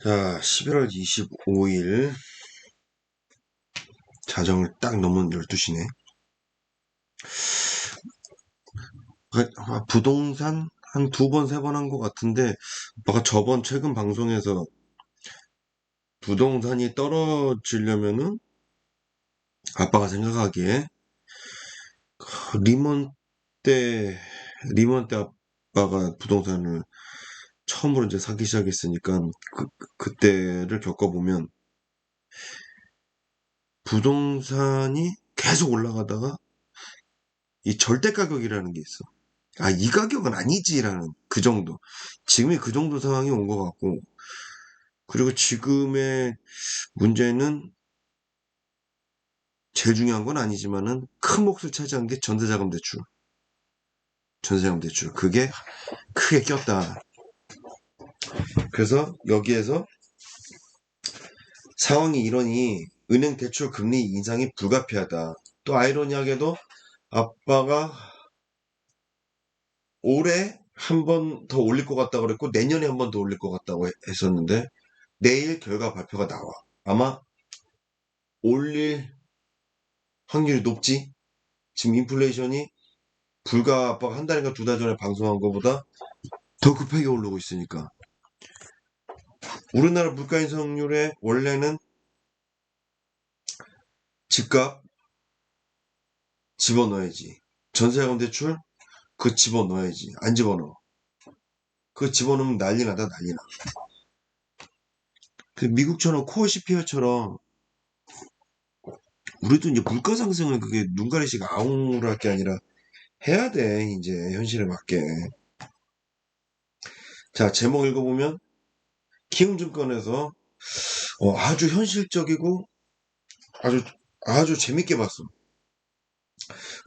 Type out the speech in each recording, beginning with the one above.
자, 11월 25일 자정을 딱 넘은 12시네. 부동산 한 두 번, 세 번 한 것 같은데, 아까 최근 방송에서 부동산이 떨어지려면은 아빠가 생각하기에 리먼 때, 리먼 때 아빠가 부동산을 처음으로 이제 사기 시작했으니까 그때를 겪어보면 부동산이 계속 올라가다가 이 절대 가격이라는 게 있어. 아, 이 가격은 아니지라는 그 정도. 지금이 그 정도 상황이 온 것 같고, 그리고 지금의 문제는 제일 중요한 건 아니지만은 큰 몫을 차지한 게 전세자금 대출. 전세자금 대출. 그게 크게 꼈다. 그래서 여기에서 상황이 이러니 은행 대출 금리 인상이 불가피하다. 또 아이러니하게도 아빠가 올해 한 번 더 올릴 것 같다고 그랬고 내년에 한 번 더 올릴 것 같다고 했었는데 내일 결과 발표가 나와. 아마 올릴 확률이 높지? 지금 인플레이션이 불과 아빠가 한 달인가 두 달 전에 방송한 것보다 더 급하게 오르고 있으니까. 우리나라 물가 인상률에 원래는 집값 집어넣어야지. 전세자금 대출 그 집어넣어야지. 안 집어넣어. 그 집어넣으면 난리 나다 난리 나. 그 미국처럼 코어 CPI처럼 우리도 이제 물가 상승을 그게 눈 가리시고 아웅을 할 게 아니라 해야 돼. 이제 현실에 맞게. 자, 제목 읽어보면 키움증권에서 아주 현실적이고 아주 아주 재밌게 봤어.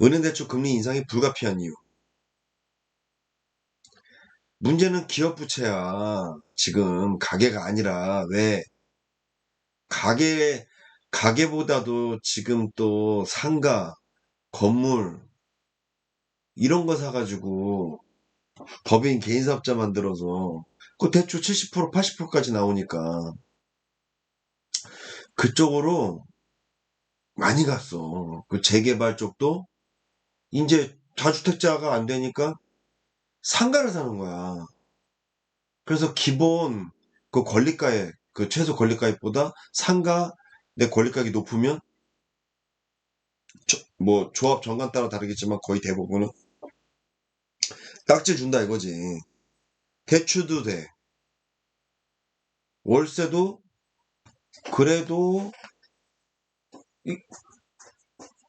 은행대출 금리 인상이 불가피한 이유. 문제는 기업 부채야. 지금 가계가 아니라 왜 가계 가계보다도 지금 또 상가, 건물 이런 거 사가지고 법인 개인 사업자 만들어서 그 대출 70% 80%까지 나오니까 그쪽으로 많이 갔어. 그 재개발 쪽도 이제 다주택자가 안 되니까 상가를 사는 거야. 그래서 기본 그 권리가액, 그 최소 권리가액보다 상가 내 권리가액이 높으면 뭐 조합 정관 따라 다르겠지만 거의 대부분은 딱지 준다 이거지. 대출도 돼. 월세도 그래도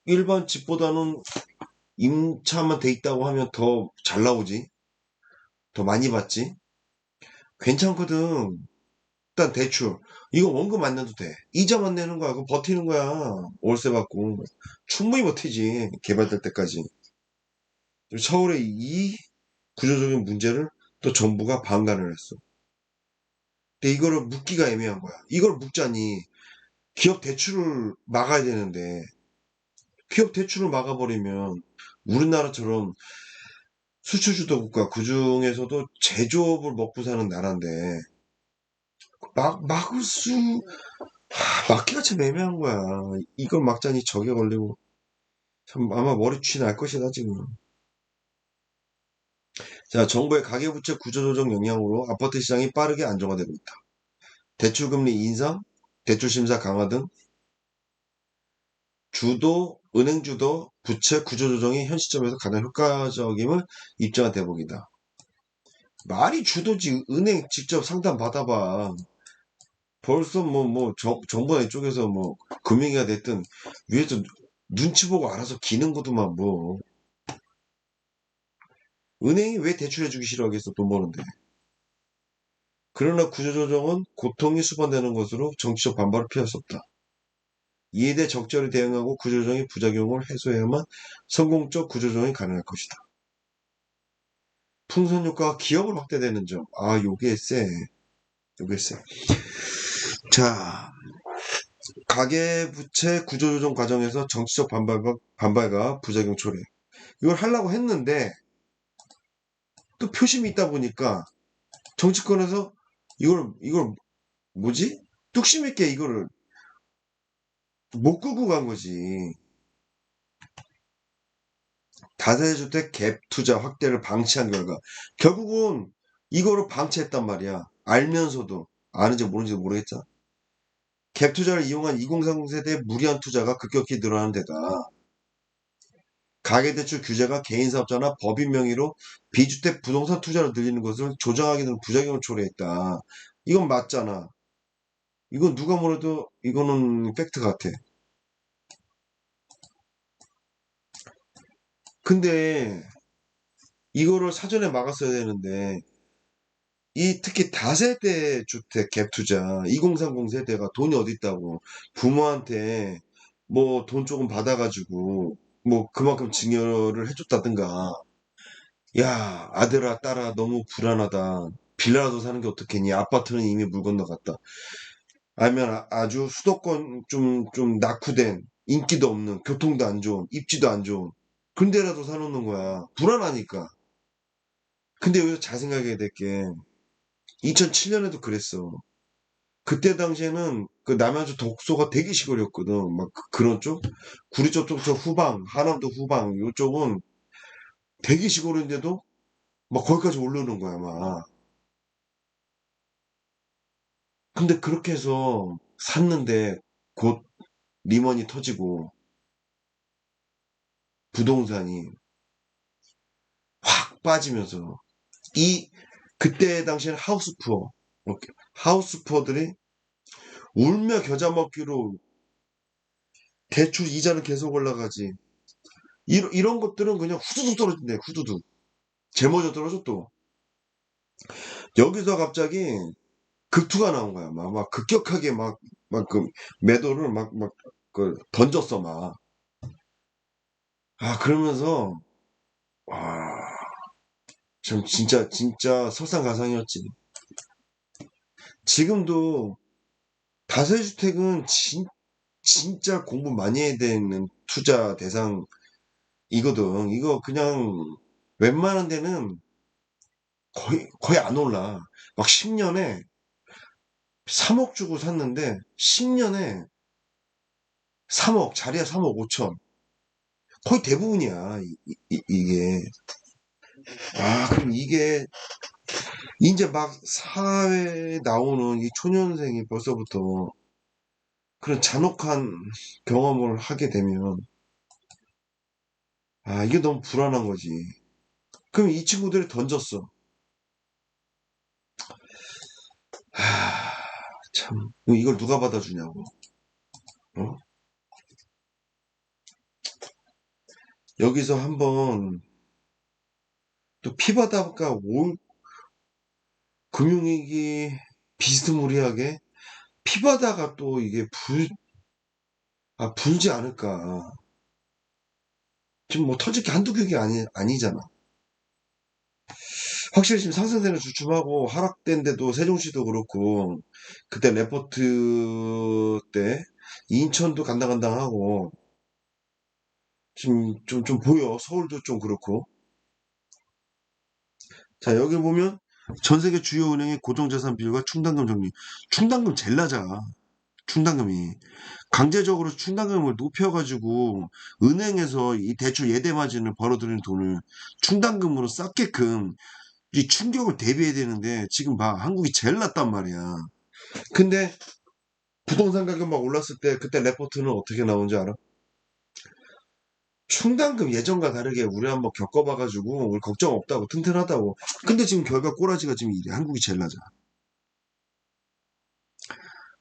일반 집보다는 임차만 돼 있다고 하면 더 잘 나오지. 더 많이 받지. 괜찮거든. 일단 대출. 이거 원금 안 내도 돼. 이자만 내는 거야. 그거 버티는 거야. 월세 받고. 충분히 버티지. 개발될 때까지. 서울의 이 구조적인 문제를 또 정부가 방관을 했어. 근데 이거를 묻기가 애매한 거야. 이걸 묻자니 기업 대출을 막아야 되는데 기업 대출을 막아버리면 우리나라처럼 수출주도 국가 그중에서도 제조업을 먹고 사는 나라인데 막을 수 막기가 참 애매한 거야. 이걸 막자니 저게 걸리고 참 아마 머리쥐 날 것이다 지금. 자, 정부의 가계부채 구조조정 영향으로 아파트 시장이 빠르게 안정화되고 있다. 대출금리 인상, 대출심사 강화 등 은행 주도 부채 구조조정이 현 시점에서 가장 효과적임을 입증한 대목이다. 말이 주도지 은행 직접 상담 받아봐. 벌써 정부나 이쪽에서 뭐 금융위가 됐든 위에서 눈치 보고 알아서 기는 거더만 뭐. 은행이 왜 대출해주기 싫어하겠어 돈 버는데. 그러나 구조조정은 고통이 수반되는 것으로 정치적 반발을 피할 수 없다. 이에 대해 적절히 대응하고 구조조정의 부작용을 해소해야만 성공적 구조조정이 가능할 것이다. 풍선 효과가 기업을 확대되는 점. 아, 요게 쎄. 요게 쎄. 자, 가계부채 구조조정 과정에서 정치적 반발과 부작용 초래. 이걸 하려고 했는데 또 표심이 있다 보니까 정치권에서 이걸 뭐지? 뚝심 있게 이거를 못 끌고 간 거지. 다세대주택 갭 투자 확대를 방치한 결과 결국은 이거를 방치했단 말이야. 알면서도 아는지 모르는지 모르겠잖아. 갭 투자를 이용한 2030 세대의 무리한 투자가 급격히 늘어나는 데다 가계대출 규제가 개인사업자나 법인 명의로 비주택 부동산 투자를 늘리는 것을 조정하기 는 부작용을 초래했다. 이건 맞잖아. 이건 누가 뭐래도 이거는 팩트 같아. 근데 이거를 사전에 막았어야 되는데 이 특히 다세대 주택 갭 투자 2030 세대가 돈이 어디 있다고 부모한테 뭐 돈 조금 받아가지고 뭐 그만큼 증여를 해줬다든가 야 아들아 딸아 너무 불안하다 빌라라도 사는 게 어떻겠니 아파트는 이미 물 건너갔다 아니면 아주 수도권 좀 낙후된 인기도 없는 교통도 안 좋은 입지도 안 좋은 그런 데라도 사놓는 거야 불안하니까 근데 여기서 잘 생각해야 될 게 2007년에도 그랬어 그때 당시에는 그 남양주 독소가 되게 시골이었거든. 막 그런 쪽? 구리 쪽저 후방, 하남도 후방 요쪽은 되게 시골인데도 막 거기까지 올라오는 거야, 막. 근데 그렇게 해서 샀는데 곧 리먼이 터지고 부동산이 확 빠지면서 이 그때 당시에는 하우스 푸어, 하우스 푸어들이 울며 겨자 먹기로 대출 이자는 계속 올라가지. 이런 것들은 그냥 후두둑 떨어진대, 후두둑. 제모저 떨어져 또. 여기서 갑자기 극투가 나온 거야. 막 급격하게 막 그 매도를 그 던졌어, 막. 아, 그러면서, 와, 참, 진짜 설상가상이었지. 지금도 다세주택은 진짜 공부 많이 해야 되는 투자 대상이거든. 이거 그냥 웬만한 데는 거의 안 올라. 막 10년에 3억 주고 샀는데, 10년에 3억, 자리야 3억 5천. 거의 대부분이야, 이게. 아, 그럼 이게, 이제 막 사회에 나오는 이 초년생이 벌써부터 그런 잔혹한 경험을 하게 되면, 아, 이게 너무 불안한 거지. 그럼 이 친구들이 던졌어. 하, 참, 이걸 누가 받아주냐고. 어? 여기서 한번 또 피바다가 올, 금융위기 비스무리하게 피바다가 또 이게 불지 않을까. 지금 뭐 터질 게 한두 개가 아니잖아. 확실히 지금 상승세는 주춤하고 하락된데도 세종시도 그렇고 그때 레포트 때 인천도 간당간당하고 지금 좀 보여. 서울도 좀 그렇고. 자, 여기 보면 전 세계 주요 은행의 고정자산 비율과 충당금 정리. 충당금 제일 낮아. 충당금이. 강제적으로 충당금을 높여가지고 은행에서 이 대출 예대 마진을 벌어들이는 돈을 충당금으로 쌓게끔 이 충격을 대비해야 되는데 지금 봐 한국이 제일 낮단 말이야. 근데 부동산 가격 막 올랐을 때 그때 레포트는 어떻게 나온지 알아? 충당금 예전과 다르게 우리 한번 겪어봐가지고 우리 걱정 없다고 튼튼하다고. 근데 지금 결과 꼬라지가 지금 이래. 한국이 제일 낮아.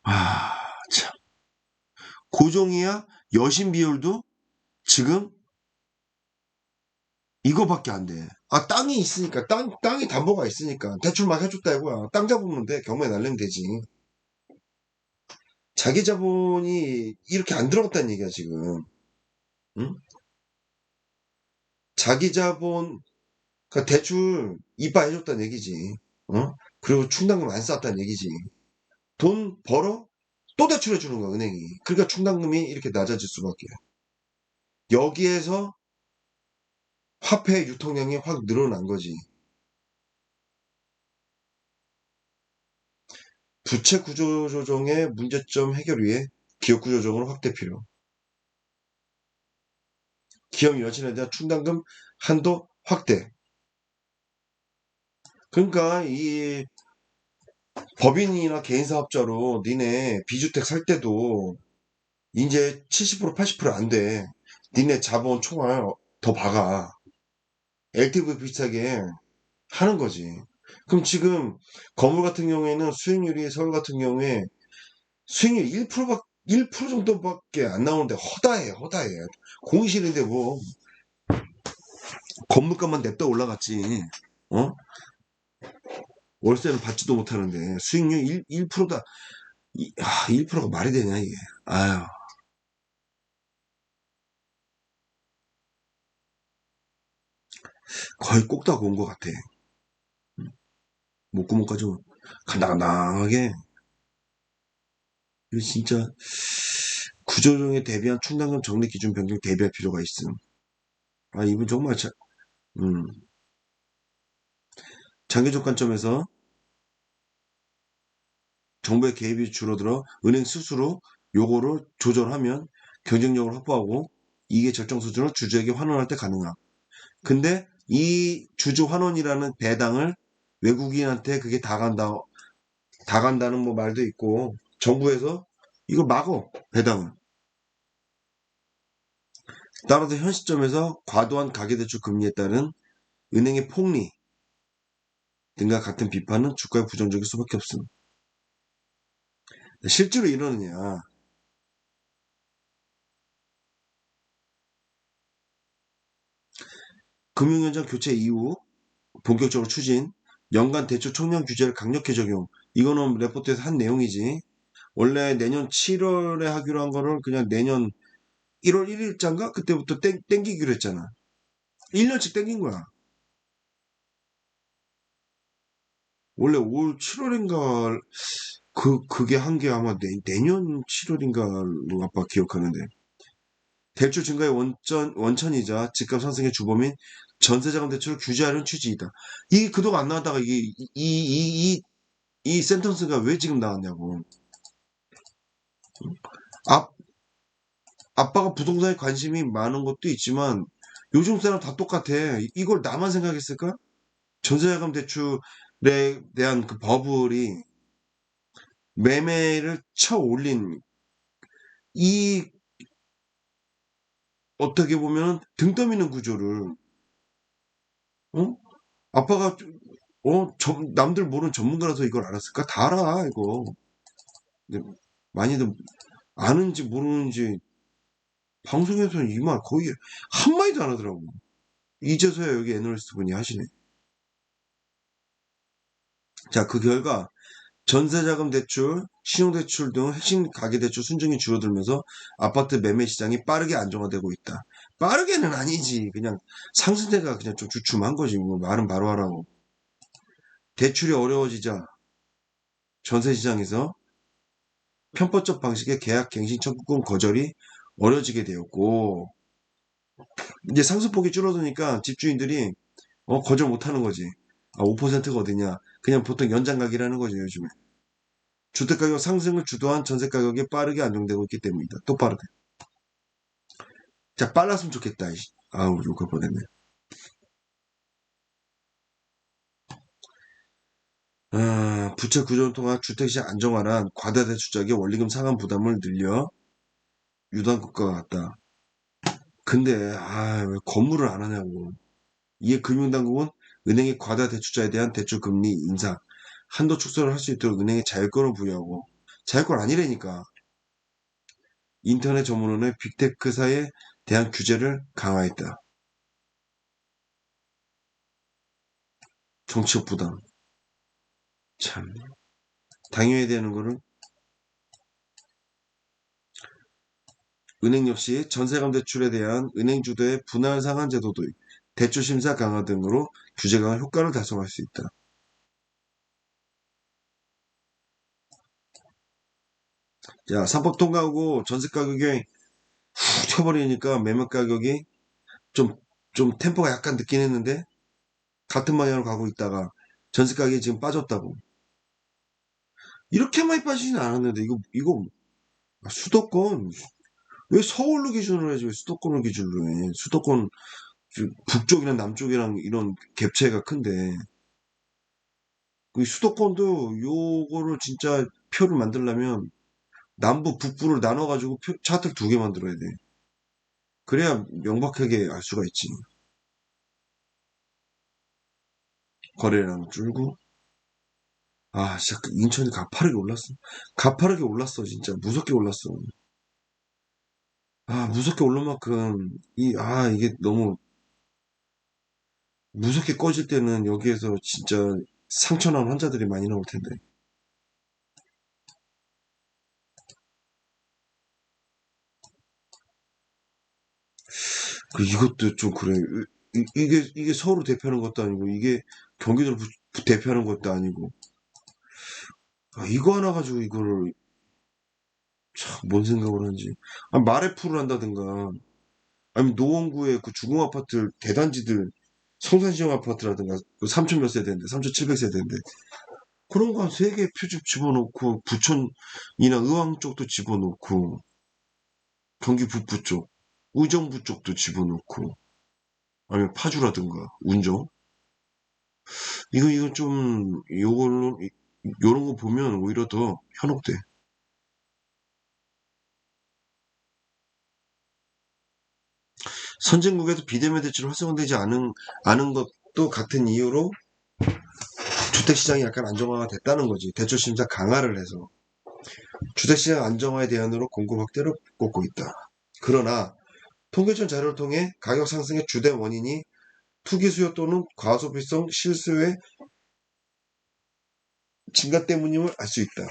아, 참. 고종이야 여신 비율도 지금 이거밖에 안 돼. 아, 땅이 있으니까 땅이 담보가 있으니까 대출 막 해줬다 이거야. 땅 잡으면 돼. 경매 날리면 되지. 자기 자본이 이렇게 안 들어갔다는 얘기야 지금. 응? 자기 자본 그러니까 대출 이바해줬다는 얘기지. 어? 그리고 충당금 안 쌓았다는 얘기지. 돈 벌어? 또 대출해주는 거야, 은행이. 그러니까 충당금이 이렇게 낮아질 수밖에. 여기에서 화폐 유통량이 확 늘어난 거지. 부채 구조 조정의 문제점 해결 위해 기업 구조 조정을 확대 필요. 기업 여신에 대한 충당금 한도 확대. 그러니까 이 법인이나 개인 사업자로 니네 비주택 살 때도 이제 70% 80%안 돼. 니네 자본 총알 더 박아. LTV 비슷하게 하는 거지. 그럼 지금 건물 같은 경우에는 수익률이 서울 같은 경우에 수익률 1% 정도밖에 안 나오는데 허다해. 공실인데 뭐 건물값만 냅다 올라갔지. 어? 월세는 받지도 못하는데 수익률 1%다. 1%가 말이 되냐 이게. 아유, 거의 꼭다가 온 것 같아. 목구멍까지 간당간당하게. 이거 진짜 구조조정에 대비한 충당금 적립 기준 변경 대비할 필요가 있음. 아, 이분 정말 음, 장기적 관점에서 정부의 개입이 줄어들어 은행 스스로 요거를 조절하면 경쟁력을 확보하고 이게 적정 수준으로 주주에게 환원할 때 가능함. 근데 이 주주 환원이라는 배당을 외국인한테 그게 다 간다는 뭐 말도 있고 정부에서 이거 막어 배당을. 따라서 현 시점에서 과도한 가계대출 금리에 따른 은행의 폭리 등과 같은 비판은 주가에 부정적일 수밖에 없음. 실제로 이러느냐? 금융현장 교체 이후 본격적으로 추진, 연간 대출 총량 규제를 강력히 적용. 이거는 레포트에서 한 내용이지. 원래 내년 7월에 하기로 한 거를 그냥 내년 1월 1일자인가? 그때부터 땡기기로 했잖아. 1년씩 땡긴 거야. 원래 올 7월인가 그게 한 게 아마 내년 7월인가로 아빠 기억하는데. 대출 증가의 원천이자 집값 상승의 주범인 전세자금 대출을 규제하려는 취지이다. 이게 그동안 안 나왔다가 이 센텐스가 왜 지금 나왔냐고. 아, 아빠가 부동산에 관심이 많은 것도 있지만 요즘 사람 다 똑같아. 이걸 나만 생각했을까? 전세자금 대출에 대한 그 버블이 매매를 쳐 올린 이 어떻게 보면 등 떠미는 구조를 어? 아빠가 남들 모르는 전문가라서 이걸 알았을까? 다 알아 이거. 근데 많이들 아는지 모르는지 방송에서는 이 말 거의 한마디도 안 하더라고. 이제서야 여기 애널리스트 분이 하시네. 자, 그 결과 전세자금 대출, 신용대출 등 핵심 가계대출 순증이 줄어들면서 아파트 매매 시장이 빠르게 안정화되고 있다. 빠르게는 아니지. 그냥 상승세가 그냥 좀 주춤한 거지. 뭐 말은 바로 하라고. 대출이 어려워지자 전세시장에서 편법적 방식의 계약 갱신 청구권 거절이 어려지게 되었고 이제 상승폭이 줄어드니까 집주인들이 거절 못하는 거지. 아, 5%가 어디냐. 그냥 보통 연장 가기라는 거죠 요즘에. 주택가격 상승을 주도한 전세가격이 빠르게 안정되고 있기 때문이다. 또 빠르게. 자, 빨랐으면 좋겠다. 아우, 욕할 뻔했네. 부채 구조를 통한 주택시장 안정화란 과다대출자의 원리금 상환 부담을 늘려 유도한 것과 같다. 근데 왜 건물을 안 하냐고. 이에 금융당국은 은행의 과다대출자에 대한 대출금리 인상, 한도 축소를 할 수 있도록 은행에 자율권을 부여하고 자율권 아니라니까. 인터넷 전문원의 빅테크사에 대한 규제를 강화했다. 정치적 부담. 참. 당연히 되는 거를 은행 역시 전세금 대출에 대한 은행 주도의 분할 상환 제도 도입, 대출 심사 강화 등으로 규제 강화 효과를 달성할 수 있다. 자, 3법 통과하고 전세 가격이 훅 튀어버리니까 매매 가격이 좀, 좀 템포가 약간 늦긴 했는데 같은 방향으로 가고 있다가 전세 가격이 지금 빠졌다고. 이렇게 많이 빠지진 않았는데, 이거, 수도권, 왜 서울로 기준으로 해야지, 왜 수도권을 기준으로 해. 수도권, 북쪽이랑 남쪽이랑 이런 갭 차이가 큰데, 그 수도권도 요거를 진짜 표를 만들려면, 남부, 북부를 나눠가지고 차트를 두 개 만들어야 돼. 그래야 명확하게 알 수가 있지. 거래량 줄고. 아, 진짜 인천이 가파르게 올랐어. 가파르게 올랐어, 진짜. 무섭게 올랐어. 아, 무섭게 오른 만큼, 이게 너무 무섭게 꺼질 때는 여기에서 진짜 상처난 환자들이 많이 나올 텐데. 이것도 좀 그래. 이게 서울을 대표하는 것도 아니고, 이게 경기도를 대표하는 것도 아니고. 이거 하나 가지고 이거를, 참, 뭔 생각을 하는지. 마레프를 한다든가, 아니면 노원구의 그 주공 아파트 대단지들, 성산시형 아파트라든가, 그 3천 몇 세대인데, 3,700세대인데, 그런 거 한 세 개 표집 집어넣고, 부천이나 의왕 쪽도 집어넣고, 경기 북부 쪽, 의정부 쪽도 집어넣고, 아니면 파주라든가, 운정. 이거 좀, 요런 거 보면 오히려 더 현혹돼. 선진국에서 비대면 대출이 활성화되지 않은 것도 같은 이유로 주택시장이 약간 안정화가 됐다는 거지. 대출 심사 강화를 해서. 주택시장 안정화의 대안으로 공급 확대를 꼽고 있다. 그러나 통계청 자료를 통해 가격 상승의 주된 원인이 투기 수요 또는 과소비성 실수의 증가 때문임을 알 수 있다.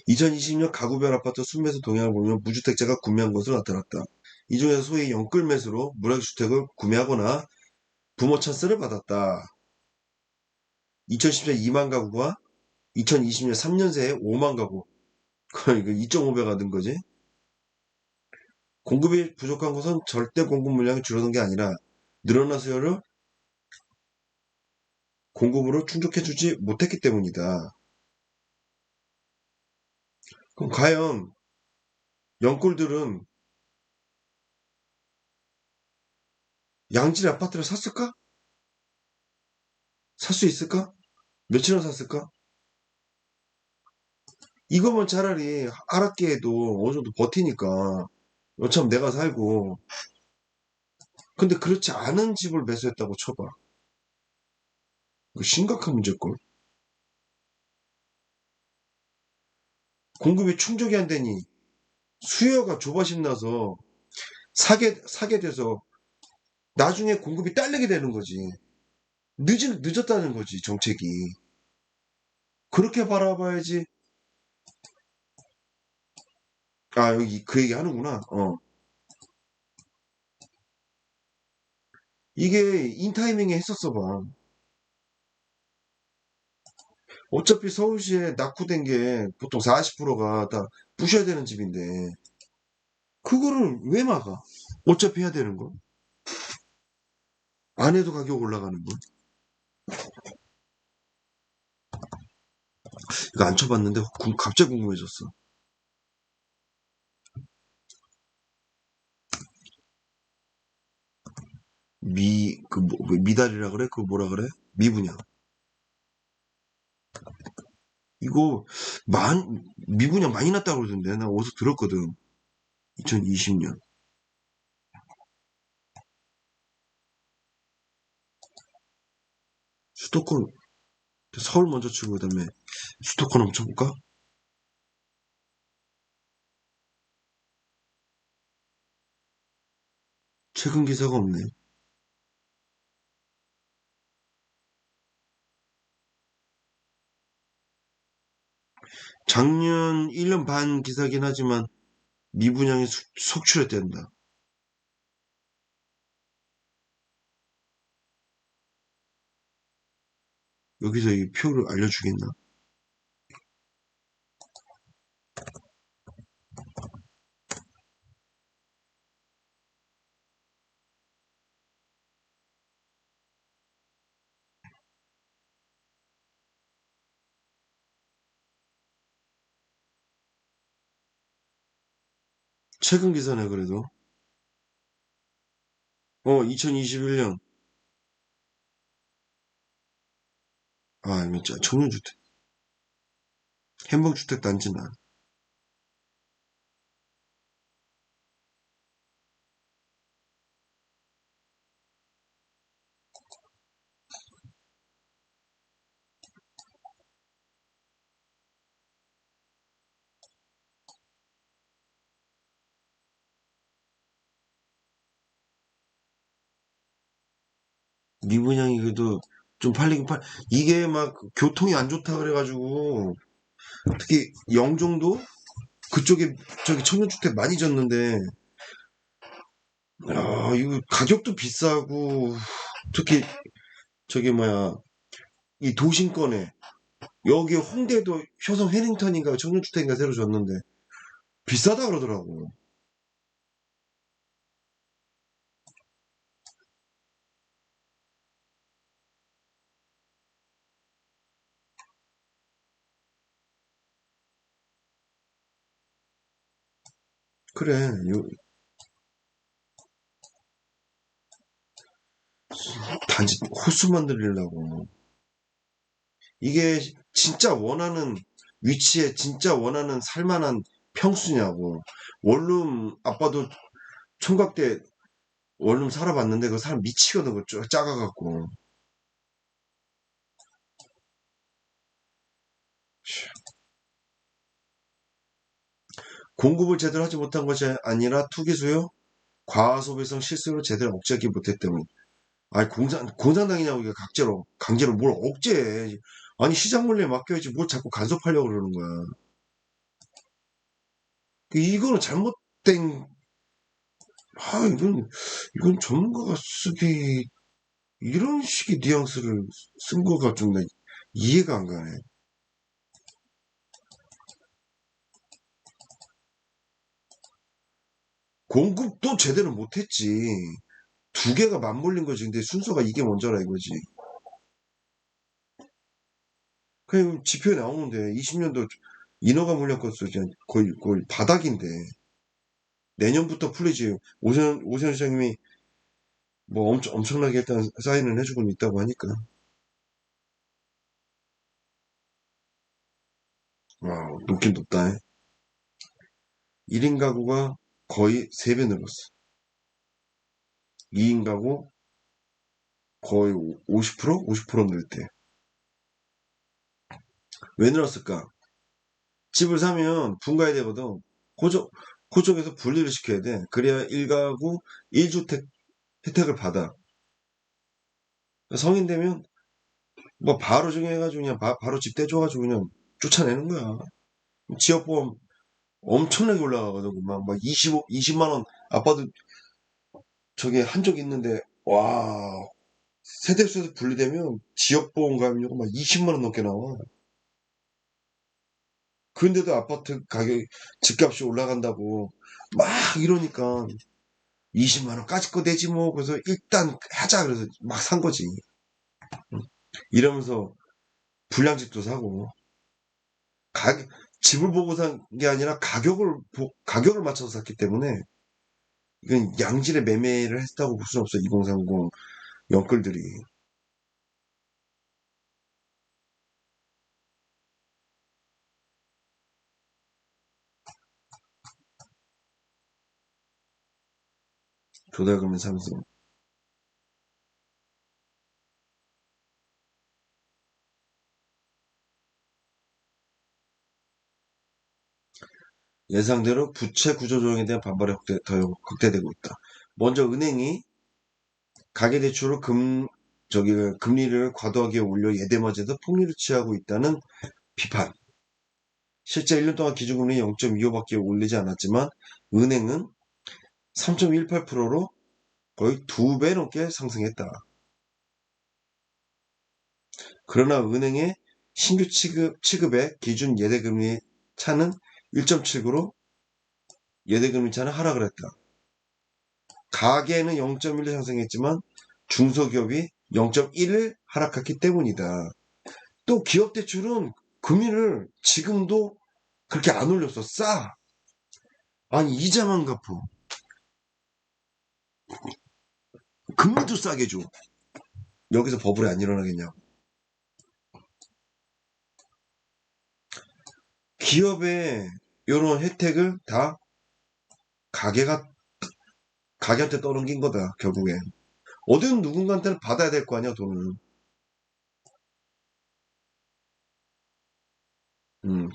2020년 가구별 아파트 순매수 동향을 보면 무주택자가 구매한 것으로 나타났다. 이 중에서 소위 영끌 매수로 무락주택을 구매하거나 부모 찬스를 받았다. 2010년 2만 가구가 2020년 3년 새에 5만 가구. 그러니까 2.5배가 는 거지. 공급이 부족한 것은 절대 공급 물량이 줄어든 게 아니라 늘어난 수요를 공급으로 충족해주지 못했기 때문이다. 그럼 과연 영끌들은 양질 아파트를 샀을까? 살 수 있을까? 며칠을 샀을까? 이거면 차라리 하락기에도 어느 정도 버티니까 어차피 내가 살고 근데 그렇지 않은 집을 매수했다고 쳐봐. 이거 심각한 문제걸. 공급이 충족이 안 되니 수요가 조바심 나서 사게 돼서 나중에 공급이 딸리게 되는 거지. 늦었다는 거지, 정책이. 그렇게 바라봐야지. 여기 그 얘기 하는구나. 이게 인타이밍에 했었어 봐. 어차피 서울시에 낙후된 게 보통 40%가 다 부셔야 되는 집인데, 그거를 왜 막아? 어차피 해야 되는 거. 안 해도 가격 올라가는 거. 이거 안 쳐봤는데 갑자기 궁금해졌어. 미달이라 그래? 그거 뭐라 그래? 미분양. 이거, 미분양 많이 났다고 그러던데. 나 어디서 들었거든. 2020년. 수도권, 서울 먼저 치고 그다음에 수도권 한번 쳐볼까? 최근 기사가 없네. 작년 1년 반 기사긴 하지만 미분양이 속출했댄다. 여기서 이 표를 알려주겠나? 최근 기사네, 그래도. 2021년. 아, 이거 청년주택. 행복주택 단지는. 미분양이 그래도 좀 팔리긴 이게 막 교통이 안 좋다 그래가지고, 특히 영종도? 그쪽에 저기 청년주택 많이 졌는데, 이거 가격도 비싸고, 특히 저기 뭐야, 이 도심권에, 여기 홍대도 효성 해링턴인가 청년주택인가 새로 졌는데, 비싸다 그러더라고. 그래, 단지 호수 만들려고. 이게 진짜 원하는 위치에 진짜 원하는 살만한 평수냐고. 원룸 아빠도 총각 때 원룸 살아봤는데 그 사람 미치거든. 그 작아갖고. 공급을 제대로 하지 못한 것이 아니라 투기 수요, 과소비성 실수로 제대로 억제하기 못했기 때문. 아니 공산당이냐고 이게 강제로 뭘 억제해. 아니 시장 논리에 맡겨야지 뭘 자꾸 간섭하려고 그러는 거야. 이거는 잘못된. 이건 전문가가 쓰기 이런 식의 뉘앙스를 쓴 거가 좀 이해가 안 가네. 공급도 제대로 못했지. 두 개가 맞물린 거지. 근데 순서가 이게 먼저라 이거지. 그냥 지표에 나오는데 20년도 인허가 물량 건수 거의 바닥인데 내년부터 풀리지. 오세훈 시장님이 뭐 엄청나게 일단 사인을 해주고는 있다고 하니까. 와, 높긴 높다. 1인 가구가 거의 3배 늘었어. 2인 가구 거의 50%? 50% 늘대. 왜 늘었을까? 집을 사면 분가해야 되거든. 그쪽에서 분리를 시켜야 돼. 그래야 1가구 1주택 혜택을 받아. 성인 되면 뭐 바로 정해가지고 그냥 바로 집 떼줘가지고 그냥 쫓아내는 거야. 지역보험 엄청나게 올라가거든. 막 20만 원 아빠도 저게 한 적 있는데 와, 세대수에서 분리되면 지역보험 가입료가 막 20만 원 넘게 나와. 그런데도 아파트 가격 집값이 올라간다고 막 이러니까 20만 원까지 거 내지 뭐. 그래서 일단 하자 그래서 막 산 거지. 이러면서 불량집도 사고 가 집을 보고 산 게 아니라 가격을 맞춰서 샀기 때문에 이건 양질의 매매를 했다고 볼 수는 없어. 2030 영끌들이. 조달금은 상승. 예상대로 부채 구조 조정에 대한 반발이 더 극대되고 있다. 먼저 은행이 가계대출을 금리를 과도하게 올려 예대마제도 폭리를 취하고 있다는 비판. 실제 1년 동안 기준금리 0.25밖에 올리지 않았지만 은행은 3.18%로 거의 2배 넘게 상승했다. 그러나 은행의 신규 취급의 기준 예대금리 차는 1.79로 예대금리 차는 하락을 했다. 가계는 0.1로 상승했지만 중소기업이 0.1을 하락했기 때문이다. 또 기업 대출은 금리를 지금도 그렇게 안 올렸어. 싸. 아니, 이자만 갚어. 금리도 싸게 줘. 여기서 버블이 안 일어나겠냐고. 기업의 이런 혜택을 다 가게가, 가게한테 떠넘긴 거다, 결국엔. 어디는 누군가한테는 받아야 될 거 아니야, 돈을.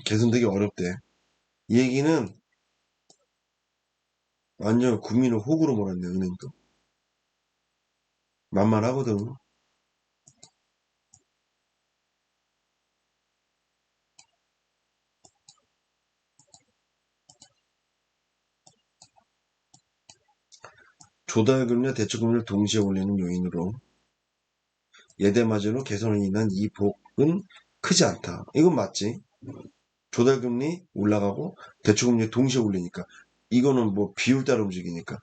개선되기 어렵대. 이 얘기는 완전 국민을 호구로 몰았네, 은행도. 만만하거든. 조달금리와 대출금리를 동시에 올리는 요인으로 예대마진으로 개선을 인한 이 폭은 크지 않다. 이건 맞지. 조달금리 올라가고 대출금리 동시에 올리니까. 이거는 뭐 비율 따라 움직이니까.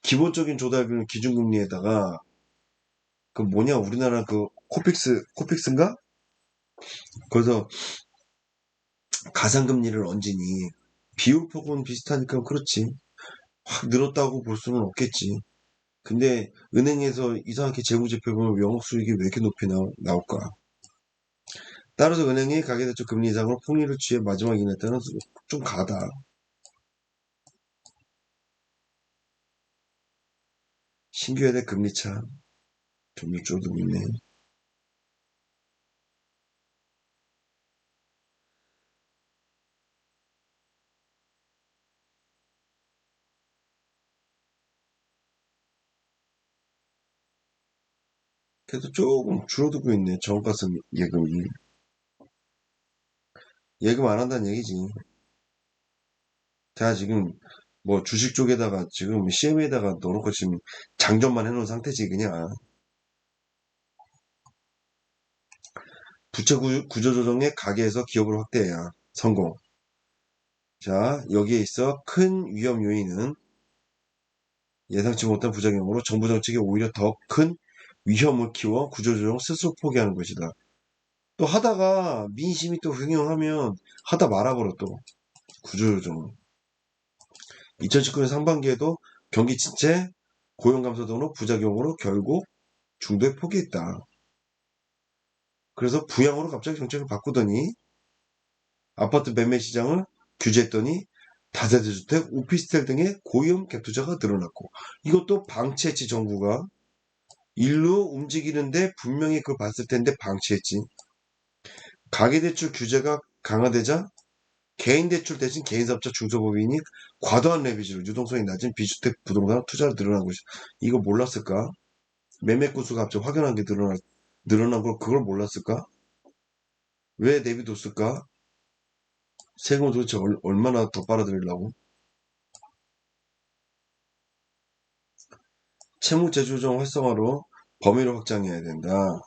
기본적인 조달금리 기준금리에다가 그 뭐냐 우리나라 그 코픽스인가? 그래서 가상금리를 얹으니 비율폭은 비슷하니까 그렇지. 확 늘었다고 볼 수는 없겠지. 근데 은행에서 이상하게 재무제표 보면 영업수익이 왜 이렇게 높이 나올까? 따라서 은행이 가계대출 금리 인상으로 폭리를 취해 마지막 인하 때는 좀 가다. 신규 회대 금리차 점유 줄어들고 있네. 그래도 조금 줄어들고 있네. 저가서 예금이. 예금 안 한다는 얘기지. 자, 지금 뭐 주식 쪽에다가 지금 CM에다가 넣어놓고 지금 장전만 해놓은 상태지 그냥. 부채 구조조정의 가계에서 기업을 확대해야 성공. 자, 여기에 있어 큰 위험 요인은 예상치 못한 부작용으로 정부 정책이 오히려 더 큰 위험을 키워 구조조정 스스로 포기하는 것이다. 또 하다가 민심이 또 흥행하면 하다 말아버려 또 구조조정. 2019년 상반기에도 경기 침체, 고용 감소 등으로 부작용으로 결국 중도에 포기했다. 그래서 부양으로 갑자기 정책을 바꾸더니 아파트 매매 시장을 규제했더니 다세대 주택, 오피스텔 등의 고위험 갭 투자가 늘어났고 이것도 방치했지 정부가. 일로 움직이는데 분명히 그걸 봤을 텐데 방치했지. 가계대출 규제가 강화되자 개인대출 대신 개인사업자 중소법인이 과도한 레비지로 유동성이 낮은 비주택 부동산 투자를 늘어난 것이. 이거 몰랐을까? 매매 건수가 갑자기 확연하게 늘어난 걸 그걸 몰랐을까? 왜 내비뒀을까? 세금을 도대체 얼마나 더 빨아들이려고? 채무제조정 활성화로 범위를 확장해야 된다.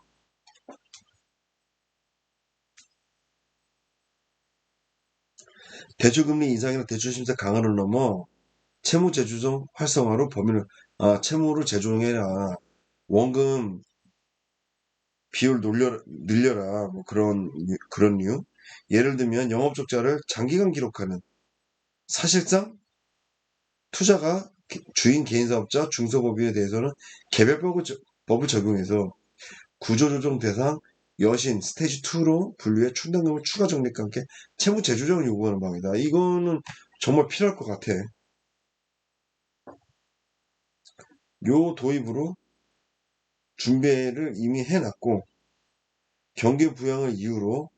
대출금리 인상이나 대출심사 강화를 넘어 채무제조정 활성화로 범위를 채무를 재조정해라. 원금 비율 늘려라. 뭐 그런 이유. 예를 들면 영업 적자를 장기간 기록하는 사실상 투자가 주인 개인사업자 중소법인에 대해서는 개별법을 적용해서 구조조정 대상 여신 스테이지 2로 분류해 충당금을 추가 적립과 함께 채무 재조정을 요구하는 방이다. 이거는 정말 필요할 것 같아. 요 도입으로 준비를 이미 해놨고 경기 부양을 이유로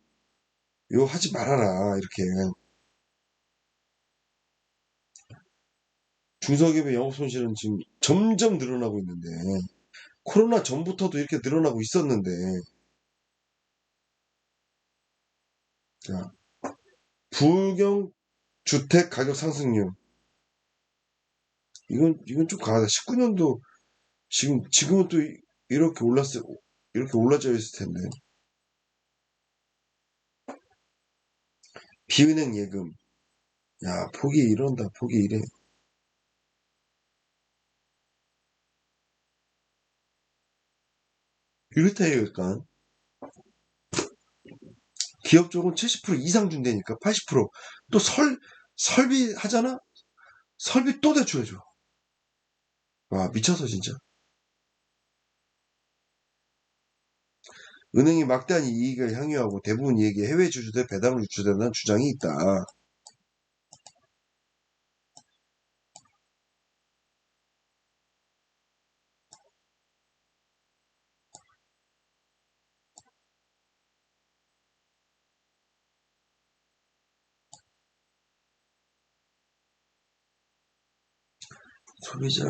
요 하지 말아라 이렇게. 중소기업의 영업 손실은 지금 점점 늘어나고 있는데 코로나 전부터도 이렇게 늘어나고 있었는데 자, 불경 주택 가격 상승률 이건 좀 강하다. 19년도 지금은 또 이렇게 올라져 있을 텐데. 비은행 예금. 야, 폭이 이런다. 폭이 이래. 이렇다요, 약간. 기업 쪽은 70% 이상 준다니까. 80%. 또 설비 하잖아? 설비 또 대출해줘. 와, 미쳤어, 진짜. 은행이 막대한 이익을 향유하고 대부분 이익이 해외 주주들 배당으로 유출된다는 주장이 있다. 소비자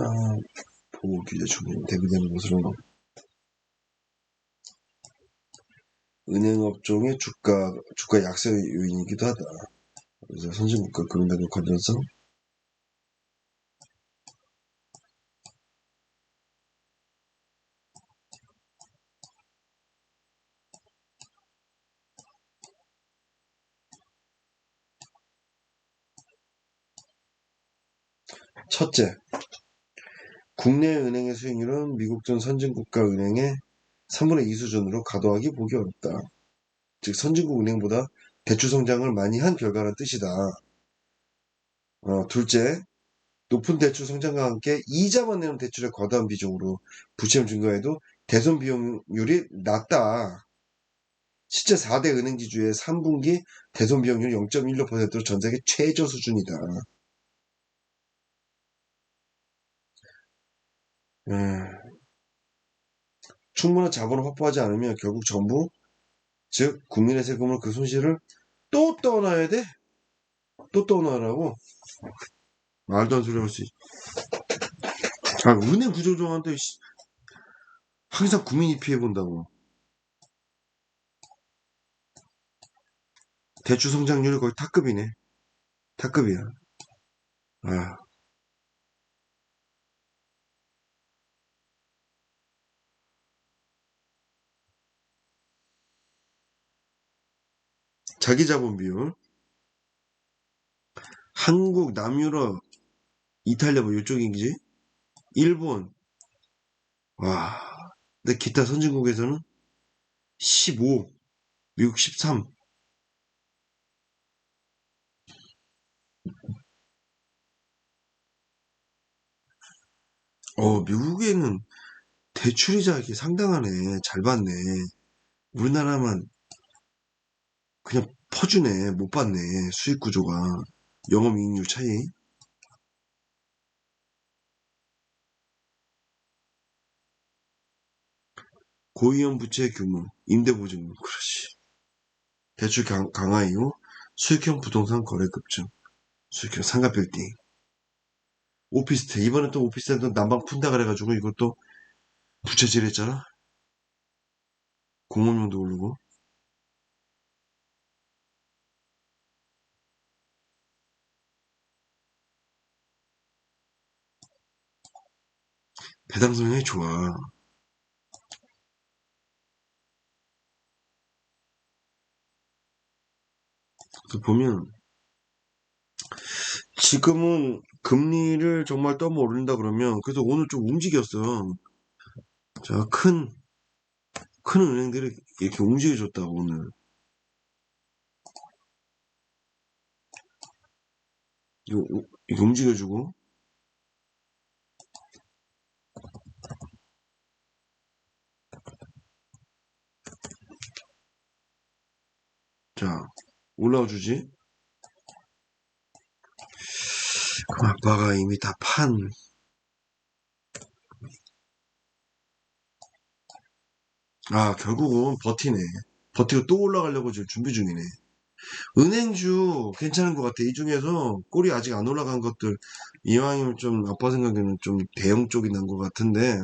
보호 규제 적용 대비되는 것으로 은행업종의 주가 약세 요인이기도 하다. 그래서 선진국가 금융당국 관련성 첫째, 국내 은행의 수익률은 미국 등 선진국가 은행의 3분의 2 수준으로 과도하게 보기 어렵다. 즉 선진국 은행보다 대출 성장을 많이 한 결과라는 뜻이다. 둘째, 높은 대출 성장과 함께 이자만 내는 대출의 과다한 비중으로 부채금 증가에도 대손 비용률이 낮다. 실제 4대 은행지 주의 3분기 대손 비용률이 0.16%로 전 세계 최저 수준이다. 충분한 자본을 확보하지 않으면 결국 정부, 즉 국민의 세금으로 그 손실을 또 떠나야 돼? 또 떠나라고? 말도 안 소리 할 수 있지. 은행 구조조정한테 항상 국민이 피해본다고. 대출 성장률이 거의 탑급이네. 탑급이야. 아, 자기자본 비율. 한국, 남유럽, 이탈리아 뭐 이쪽이지? 일본. 와. 근데 기타 선진국에서는 15, 미국 13. 미국에는 대출이자 이게 상당하네. 잘 받네. 우리나라만 그냥 퍼주네. 못 받네. 수익 구조가. 영업이익률 차이. 고위험 부채 규모, 임대보증금. 그렇지. 대출 강화 이후 수익형 부동산 거래 급증. 수익형 상가 빌딩. 오피스텔. 이번에 또 오피스텔도 난방 푼다 그래가지고 이것도 부채질 했잖아. 공업용도 오르고. 배당 성향이 좋아. 그래서 보면 지금은 금리를 정말 너무 오른다 그러면 그래서 오늘 좀 움직였어. 자, 큰 은행들이 이렇게 움직여줬다고 오늘. 이거 움직여주고. 자, 올라와주지. 그럼 아빠가 이미 다 결국은 버티네. 버티고 또 올라가려고 지금 준비 중이네. 은행주 괜찮은 것 같아. 이 중에서 꼴이 아직 안 올라간 것들 이왕이면 좀 아빠 생각에는 좀 대형 쪽이 난 것 같은데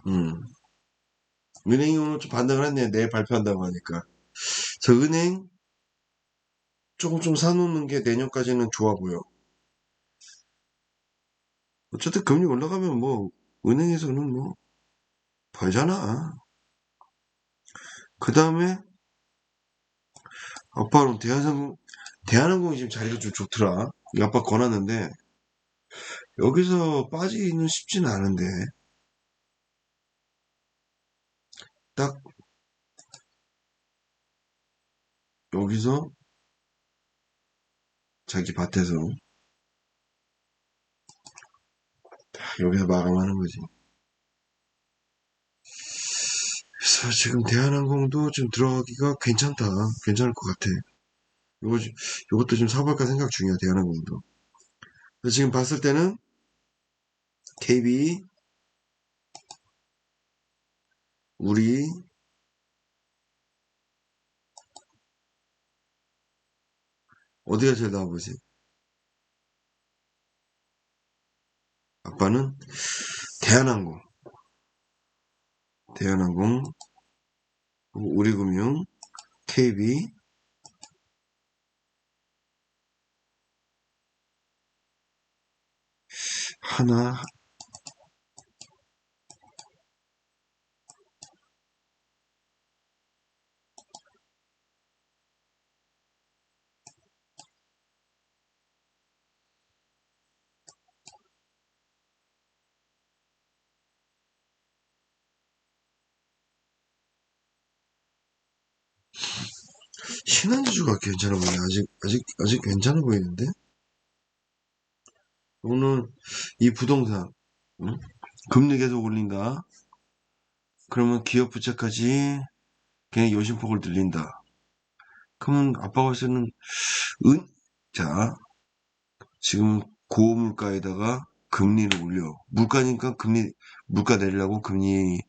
음. 은행이 오늘 좀 반등을 했네. 내일 발표한다고 하니까. 저 은행 조금 좀 사놓는 게 내년까지는 좋아 보여. 어쨌든 금리 올라가면 뭐 은행에서는 뭐 벌잖아. 그 다음에 아빠는 대한항공이 지금 자리가 좀 좋더라. 이 아빠 권하는데 여기서 빠지기는 쉽지는 않은데, 딱 여기서 자기 밭에서 여기서 마감하는 거지. 그래서 지금 대한항공도 좀 들어가기가 괜찮다. 괜찮을 것 같아. 요것도 좀 사볼까 생각 중이야, 대한항공도. 그래서 지금 봤을 때는 KB, 우리, 어디가 제일 나아 보지? 아빠는 대한항공, 대한항공, 우리금융, KB, 하나, 신한지주가 괜찮아 보이네. 아직 괜찮아 보이는데? 오늘 이 부동산, 응? 금리 계속 올린다. 그러면 기업 부채까지 그냥 여신폭을 늘린다. 그러면 아빠가 봤을 때는 자, 지금 고물가에다가 금리를 올려. 물가니까 물가 내리려고 금리.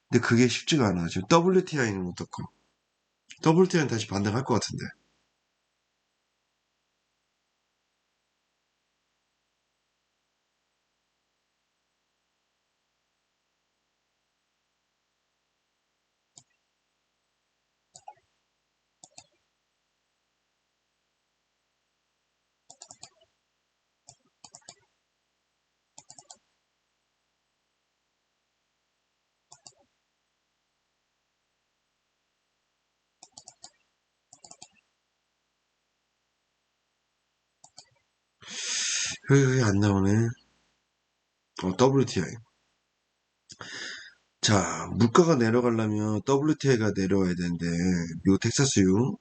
근데 그게 쉽지가 않아. 지금 WTI는 어떻고? WTI는 다시 반등할 것 같은데. 여기 안 나오네. WTI. 자, 물가가 내려가려면 WTI가 내려와야 되는데, 미국 텍사스유.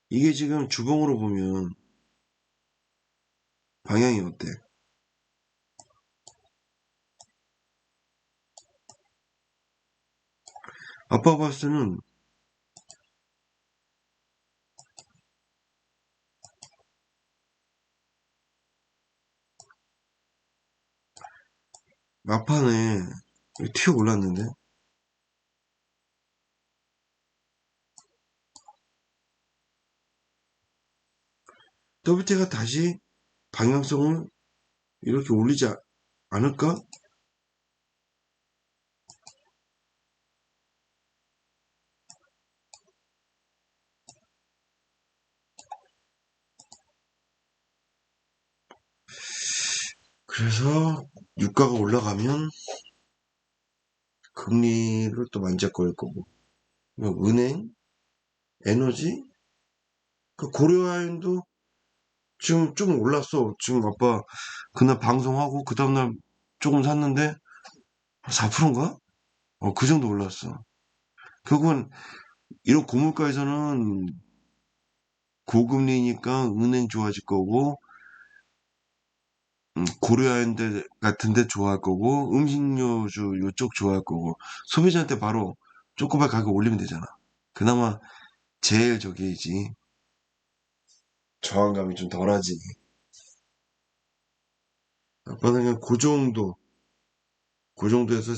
이게 지금 주봉으로 보면 방향이 어때? 아빠가 봤을 때는 막판에 튀어 올랐는데, WTI가 다시 방향성을 이렇게 올리지 않을까? 그래서 유가가 올라가면 금리를 또 만지작거릴 거고, 은행, 에너지, 그 고려아연도 지금 좀 올랐어. 지금 아빠 그날 방송하고 그 다음날 조금 샀는데 4%인가? 그 정도 올랐어. 결국은 이런 고물가에서는 고금리니까 은행 좋아질 거고, 고려아연대 같은데 좋아할 거고, 음식료주 요쪽 좋아할 거고, 소비자한테 바로 조그만 가격 올리면 되잖아. 그나마 제일 저기지. 저항감이 좀 덜하지. 아빠는 그냥 그 정도에서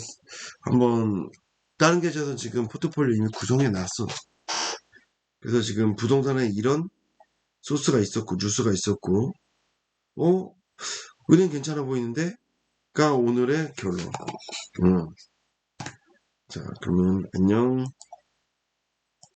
한번 다른 계좌에서 지금 포트폴리오 이미 구성해 놨어. 그래서 지금 부동산에 이런 소스가 있었고 뉴스가 있었고, 어 은행 괜찮아 보이는데가 오늘의 결론. 자, 그러면 안녕.